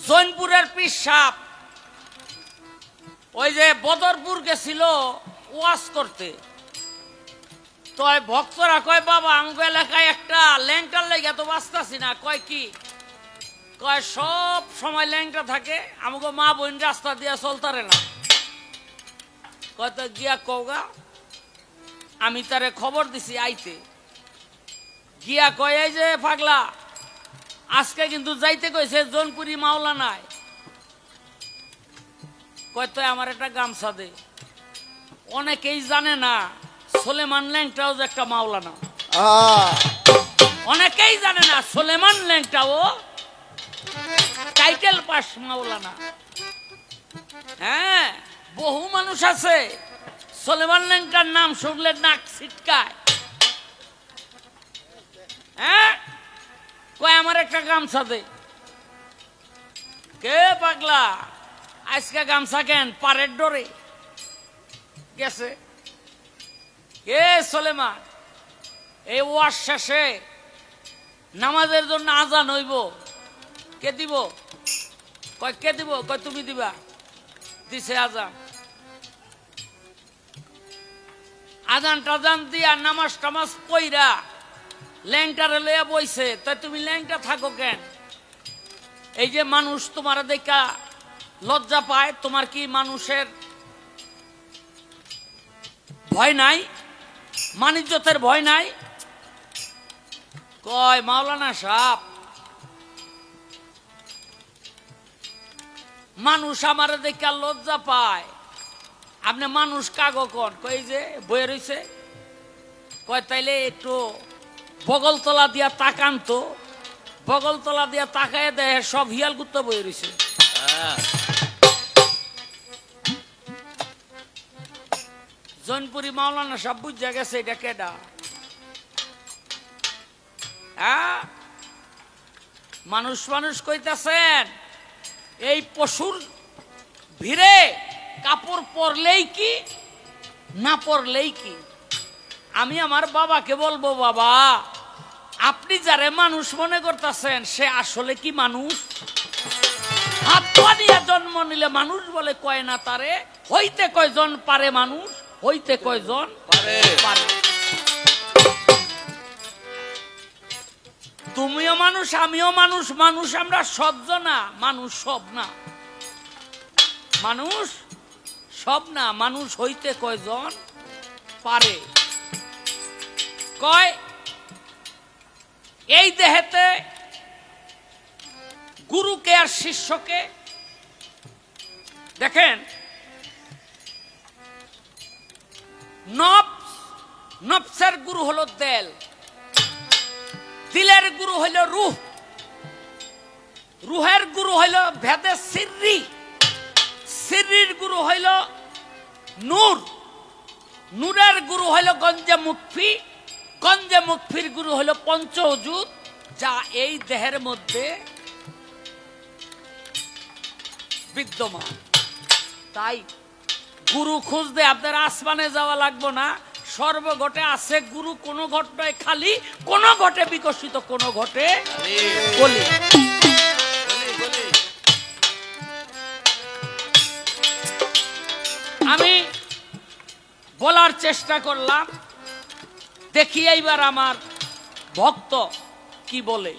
জৈনপুরের পীর সাহেব ওই যে বদরপুর গেছিল ওয়াজ করতে, তো ভক্তরা কয় বাবা আঙ্গ এলাকায় একটা ল্যাংটার লেগে তো বাঁচতাছি না। কয় কি? কয় সব সময় ল্যাংটা থাকে, আমাকে মা বোন রাস্তা দিয়া চলতারে না। কয় তো গিয়া কওগা, আমি তারে খবর দিছি আইতে। গিয়া কয় এই যে পাগলা আজকে কিন্তু যাইতে কইছে জোনপুরি মাওলা নাই। কয় তো আমার একটা গামছা দে। অনেকেই জানে না সুলেমান ল্যাংটাও যে একটা মাওলানা। অনেকেই জানে না সুলেমান ল্যাংটাও টাইটেল পাস মাওলানা। হ্যাঁ, বহু মানুষ আছে সুলেমান ল্যাংটার নাম শুনলে নাক ছিটকায়। হ্যাঁ, কয় আমার একটা গামছা দে। কে পাগলা আজকে গামছা কেন? পারের ডরে গেছে। কে সুলেমান? এই ওয়াজ শেষে নামাজের জন্য আজান হইব, কে দিব? কয় কে দিব? কয় তুমি দিবা। দিছে আজান। আজান টাজান দিয়া নামাজ টামাজ পইরা ল্যাংটারে লইয়া বইছে। তাই তুমি ল্যাংটা থাকো কেন? এই যে মানুষ তোমার দেখা লজ্জা পায়, তোমার কি মানুষের ভয় নাই? মানিজ্যতের ভয় নাই? কয় মাওলানা সাহেব মানুষ আমার দেখা লজ্জা পায়, আপনি মানুষ কাগো কন? কই যে বয়ে রইছে। কয় তাইলে একটু বগলতলা দিয়া তাকান তো। বগলতলা দিয়া তাকায় দেয় সব হিয়াল কুত্তা বয়ে রইছে। জৈনপুরি মাওলানা সব বুঝা গেছে এটা কেডা। মানুষ মানুষ কইতাছেন এই পশুর ভিড়ে কাপড় পরলেই কি না পরলেই কি? আমি আমার বাবাকে বলবো, বাবা আপনি যারে মানুষ মনে করতেছেন সে আসলে কি মানুষ? হাত পা দিয়া জন্ম নিলে মানুষ বলে কয় না তারে? হইতে কয়জন পারে মানুষ? হইতে কয়জন পারে? তুমিও মানুষ, আমিও মানুষ। মানুষ আমরা সহ্য না, মানুষ সব না। মানুষ সব না, মানুষ হইতে কয়জন পারে? কয় এই দেহেতে গুরুকে আর শিষ্যকে দেখেন। নফসের গুরু হলো দেল, দিলের গুরু হইল রুহ, রুহের গুরু হইল ভেদে সিররি, সিররির গুরু হইল নূর, নূরের গুরু হইল গঞ্জে মুকফি, গঞ্জে মুকফির গুরু হইল পঞ্চ অজুদ, যা এই দেহের মধ্যে বিদ্যমান। তাই গুরু খুঁজতে আপনার আসমানে যাওয়া লাগবো না, সর্বঘটে আছে গুরু। কোন ঘটে খালি, কোন ঘটে বিকশিত, কোন ঘটে কলি। আমি বলার চেষ্টা করলাম, দেখি এইবার আমার ভক্ত কি বলে।